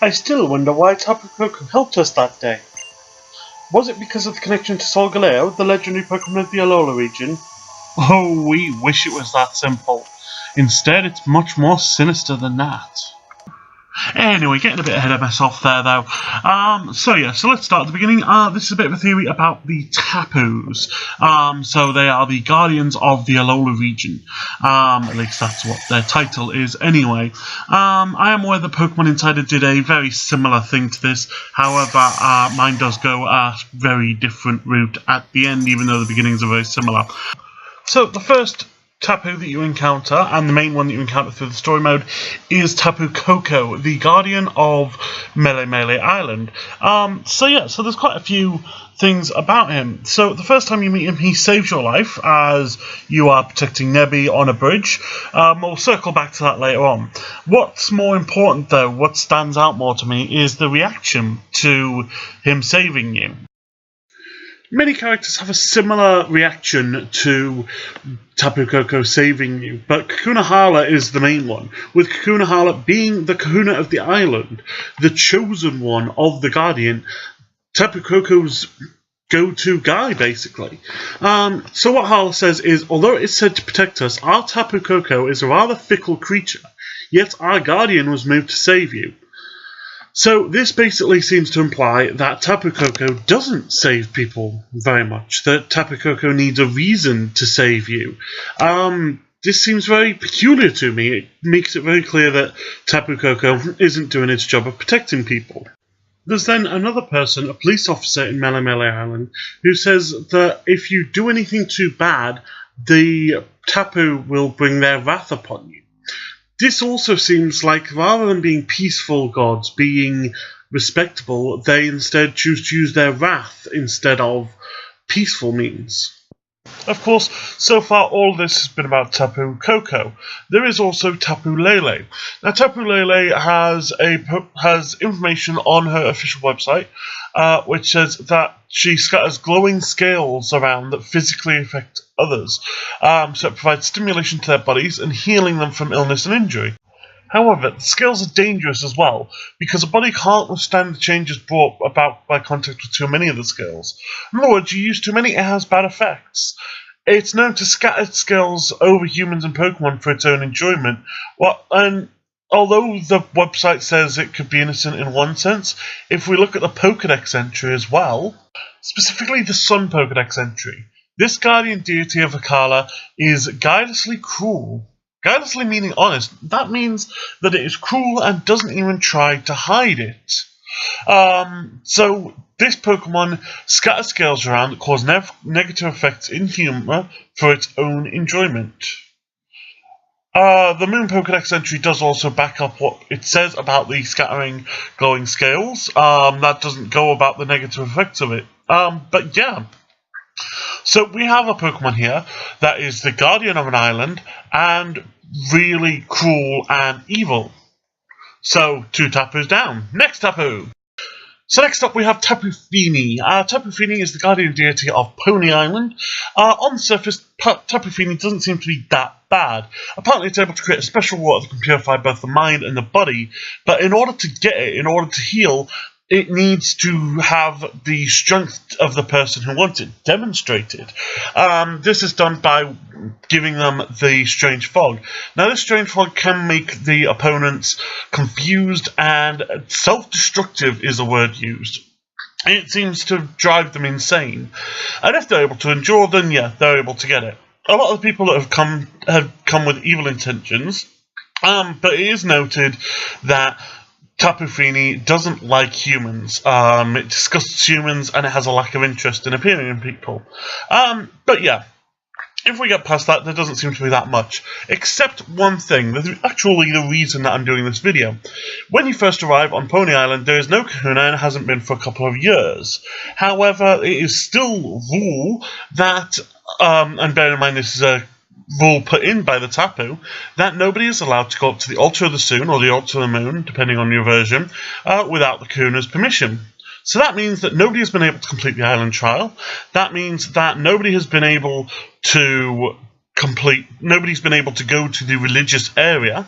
I still wonder why Tapu Koko helped us that day. Was it because of the connection to Solgaleo, the legendary Pokemon of the Alola region? Oh, we wish it was that simple. Instead, it's much more sinister than that. Anyway, getting a bit ahead of myself there, though. So let's start at the beginning. This is a bit of a theory about the Tapus. So they are the guardians of the Alola region. At least that's what their title is anyway. I am aware that Pokemon Insider did a very similar thing to this. However, mine does go a very different route at the end, even though the beginnings are very similar. So the first Tapu that you encounter, and the main one that you encounter through the story mode, is Tapu Koko, the guardian of Melee Island. So there's quite a few things about him. So the first time you meet him, he saves your life as you are protecting Nebby on a bridge. We'll circle back to that later on. What's more important, though, what stands out more to me, is the reaction to him saving you. Many characters have a similar reaction to Tapu Koko saving you, but Kakuna Hala is the main one, with Kakuna Hala being the kahuna of the island, the chosen one of the Guardian, Tapu Koko's go-to guy, basically. So what Hala says is, although it is said to protect us, our Tapu Koko is a rather fickle creature, yet our Guardian was moved to save you. So this basically seems to imply that Tapu Koko doesn't save people very much, that Tapu Koko needs a reason to save you. This seems very peculiar to me. It makes it very clear that Tapu Koko isn't doing its job of protecting people. There's then another person, a police officer in Melee Island, who says that if you do anything too bad, the Tapu will bring their wrath upon you. This also seems like, rather than being peaceful gods, being respectable, they instead choose to use their wrath instead of peaceful means. Of course, so far all this has been about Tapu Koko. There is also Tapu Lele. Now, Tapu Lele has information on her official website, which says that she scatters glowing scales around that physically affect others. So it provides stimulation to their bodies and healing them from illness and injury. However, the scales are dangerous as well, because a body can't withstand the changes brought about by contact with too many of the scales. In other words, you use too many, it has bad effects. It's known to scatter scales over humans and Pokemon for its own enjoyment. And although the website says it could be innocent in one sense, if we look at the Pokedex entry as well, specifically the Sun Pokedex entry, this guardian deity of Akala is guilelessly cruel. Guilelessly meaning honest. That means that it is cruel and doesn't even try to hide it. So this Pokemon scatters scales around that cause negative effects in humor for its own enjoyment. The Moon Pokedex entry does also back up what it says about the scattering glowing scales. That doesn't go about the negative effects of it. But yeah. So we have a Pokemon here that is the guardian of an island and really cruel and evil. So 2 Tapus down. Next Tapu. So next up we have Tapu Fini. Tapu Fini is the guardian deity of Pony Island. On the surface, Tapu Fini doesn't seem to be that bad. Apparently it's able to create a special water that can purify both the mind and the body, but in order to get it, in order to heal, it needs to have the strength of the person who wants it demonstrated. This is done by giving them the Strange Fog. Now, this Strange Fog can make the opponents confused, and self-destructive is a word used. It seems to drive them insane. And if they're able to endure, then yeah, they're able to get it. A lot of people that have come with evil intentions, but it is noted that Tapu Fini doesn't like humans. It disgusts humans, and it has a lack of interest in appearing in people. But yeah, if we get past that, there doesn't seem to be that much. Except one thing. That's actually the reason that I'm doing this video. When you first arrive on Pony Island, there is no kahuna, and it hasn't been for a couple of years. However, it is still rule that, and bear in mind this is a rule put in by the Tapu, that nobody is allowed to go up to the altar of the Sun or the altar of the Moon, depending on your version, without the kahuna's permission. So that means that nobody has been able to complete the island trial. That means that nobody has been able to nobody's been able to go to the religious area.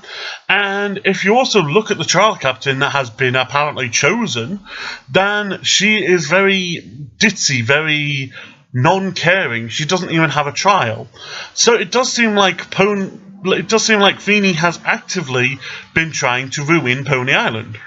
And if you also look at the trial captain that has been apparently chosen, then she is very ditzy, very non-caring. She doesn't even have a trial. So it does seem like Fini has actively been trying to ruin Pony Island.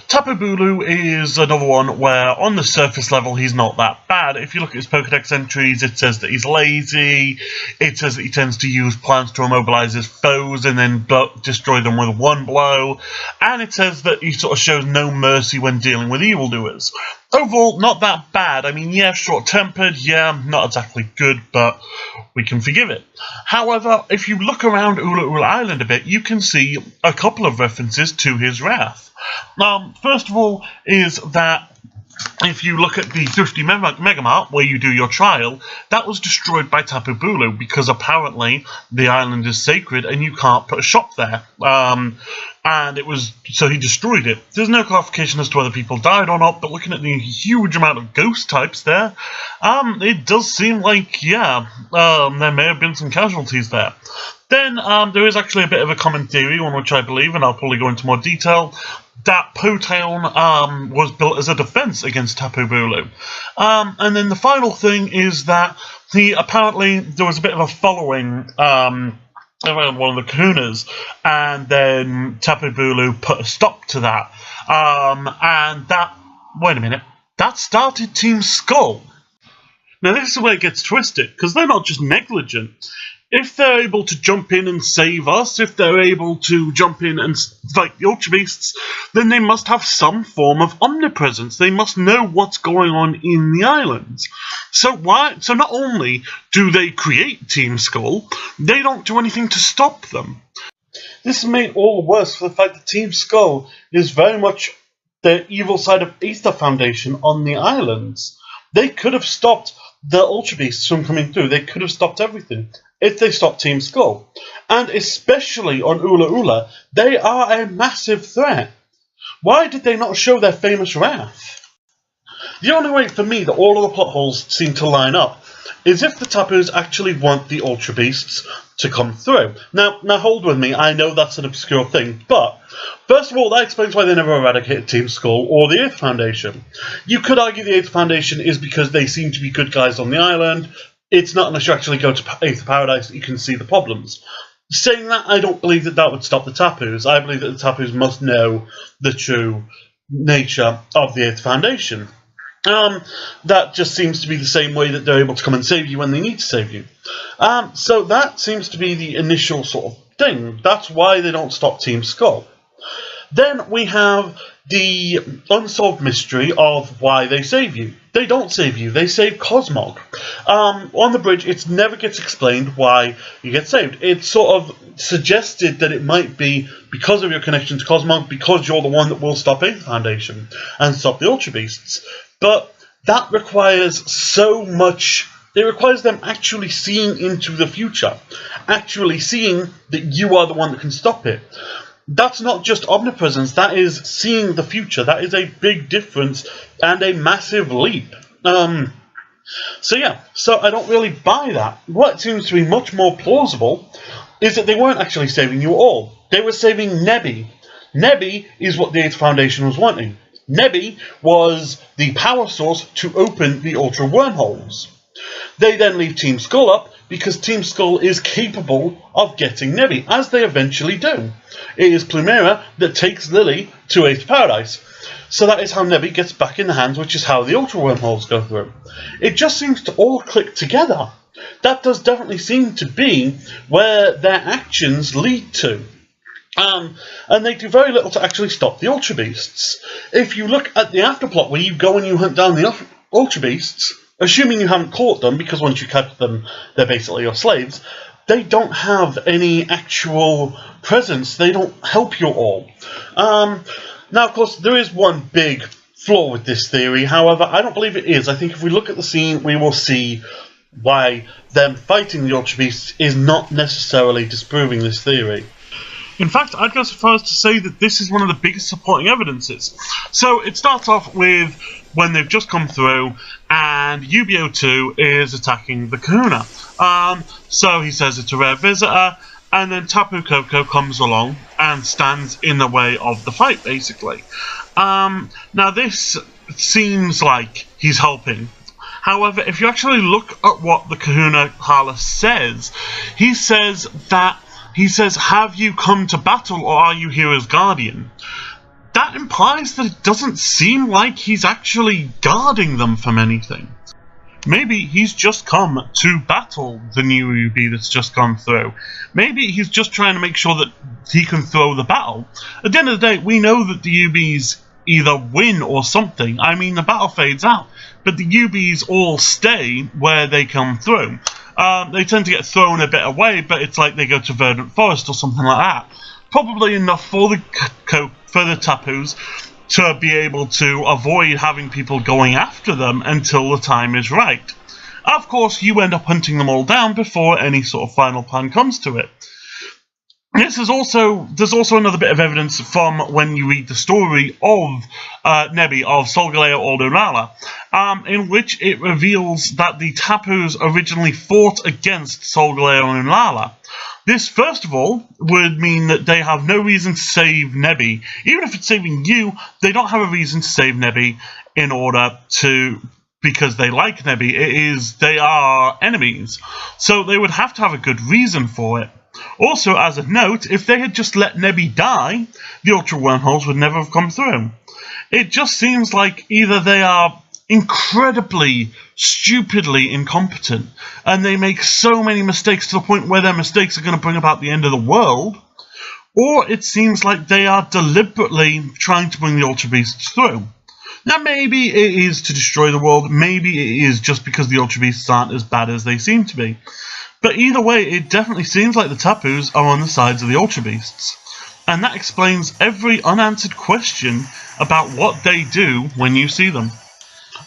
Tapu Bulu is another one where, on the surface level, he's not that bad. If you look at his Pokedex entries, it says that he's lazy, it says that he tends to use plants to immobilize his foes and then destroy them with one blow, and it says that he sort of shows no mercy when dealing with evildoers. Overall, not that bad. I mean, yeah, short-tempered, yeah, not exactly good, but we can forgive it. However, if you look around Ula Ula Island a bit, you can see a couple of references to his wrath. First of all, is that if you look at the Thrifty Mega Mart, where you do your trial, that was destroyed by Tapu Bulu, because apparently the island is sacred and you can't put a shop there. So he destroyed it. There's no clarification as to whether people died or not, but looking at the huge amount of ghost types there, it does seem like, yeah, there may have been some casualties there. Then there is actually a bit of a common theory, one which I believe, and I'll probably go into more detail, that Po Town was built as a defense against Tapu Bulu. And then the final thing is that apparently there was a bit of a following around one of the kahunas, and then Tapu Bulu put a stop to that. Wait a minute, that started Team Skull. Now this is where it gets twisted, because they're not just negligent. If they're able to jump in and save us, if they're able to jump in and fight the Ultra Beasts, then they must have some form of omnipresence. They must know what's going on in the islands. So not only do they create Team Skull, they don't do anything to stop them. This is made all worse for the fact that Team Skull is very much the evil side of Aether Foundation on the islands. They could have stopped the Ultra Beasts from coming through. They could have stopped everything if they stopped Team Skull. And especially on Ula Ula, they are a massive threat. Why did they not show their famous wrath? The only way for me that all of the plot holes seem to line up is if the Tapus actually want the Ultra Beasts to come through. Now hold with me, I know that's an obscure thing, but first of all, that explains why they never eradicated Team Skull or the Aether Foundation. You could argue the Aether Foundation is because they seem to be good guys on the island. It's not unless you actually go to Aether Paradise that you can see the problems. Saying that, I don't believe that that would stop the Tapus. I believe that the Tapus must know the true nature of the Aether Foundation. That just seems to be the same way that they're able to come and save you when they need to save you. So that seems to be the initial sort of thing. That's why they don't stop Team Skull. Then we have the unsolved mystery of why they save you. They don't save you, they save Cosmog. On the bridge, it never gets explained why you get saved. It's sort of suggested that it might be because of your connection to Cosmog, because you're the one that will stop Aether Foundation and stop the Ultra Beasts. But that requires so much. It requires them actually seeing into the future, actually seeing that you are the one that can stop it. That's not just omnipresence, that is seeing the future. That is a big difference and a massive leap. So I don't really buy that. What seems to be much more plausible is that they weren't actually saving you all. They were saving Nebby. Nebby is what the Aether Foundation was wanting. Nebby was the power source to open the Ultra Wormholes. They then leave Team Skull up because Team Skull is capable of getting Nebby, as they eventually do. It is Plumera that takes Lily to Aether Paradise. So that is how Nebby gets back in the hands, which is how the Ultra Wormholes go through. It just seems to all click together. That does definitely seem to be where their actions lead to. And they do very little to actually stop the Ultra Beasts. If you look at the afterplot where you go and you hunt down the Ultra Beasts, assuming you haven't caught them, because once you catch them, they're basically your slaves, they don't have any actual presence. They don't help you all. Now, of course, there is one big flaw with this theory. However, I don't believe it is. I think if we look at the scene, we will see why them fighting the Ultra Beasts is not necessarily disproving this theory. In fact, I'd go so far as to say that this is one of the biggest supporting evidences. So it starts off with when they've just come through and UBO2 is attacking the Kahuna. So he says it's a rare visitor, and then Tapu Koko comes along and stands in the way of the fight, basically. Now this seems like he's helping. However, if you actually look at what the Kahuna Hala says, he says, have you come to battle or are you here as guardian? That implies that it doesn't seem like he's actually guarding them from anything. Maybe he's just come to battle the new UB that's just gone through. Maybe he's just trying to make sure that he can throw the battle. At the end of the day, we know that the UBs either win or something. I mean, the battle fades out, but the UBs all stay where they come through. They tend to get thrown a bit away, but it's like they go to Verdant Forest or something like that. Probably enough for the Tapus to be able to avoid having people going after them until the time is right. Of course, you end up hunting them all down before any sort of final plan comes to it. There's also another bit of evidence from when you read the story of Nebi, of Solgaleo or Lunala, in which it reveals that the Tapus originally fought against Solgaleo and Lunala. This, first of all, would mean that they have no reason to save Nebi. Even if it's saving you, they don't have a reason to save Nebi because they like Nebi. They are enemies. So they would have to have a good reason for it. Also, as a note, if they had just let Nebi die, the Ultra Wormholes would never have come through. It just seems like either they are incredibly, stupidly incompetent, and they make so many mistakes to the point where their mistakes are going to bring about the end of the world, or it seems like they are deliberately trying to bring the Ultra Beasts through. Now, maybe it is to destroy the world, maybe it is just because the Ultra Beasts aren't as bad as they seem to be. But either way, it definitely seems like the Tapus are on the sides of the Ultra Beasts. And that explains every unanswered question about what they do when you see them.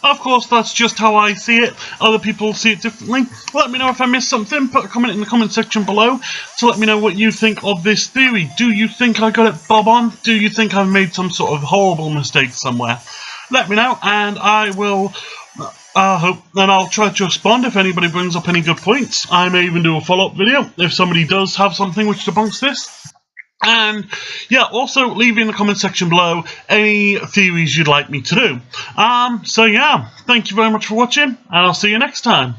Of course, that's just how I see it. Other people see it differently. Let me know if I missed something. Put a comment in the comment section below to let me know what you think of this theory. Do you think I got it bob on? Do you think I've made some sort of horrible mistake somewhere? Let me know, and I will... I'll try to respond if anybody brings up any good points. I may even do a follow-up video if somebody does have something which debunks this. And yeah, also leave in the comment section below any theories you'd like me to do. So yeah, thank you very much for watching, and I'll see you next time.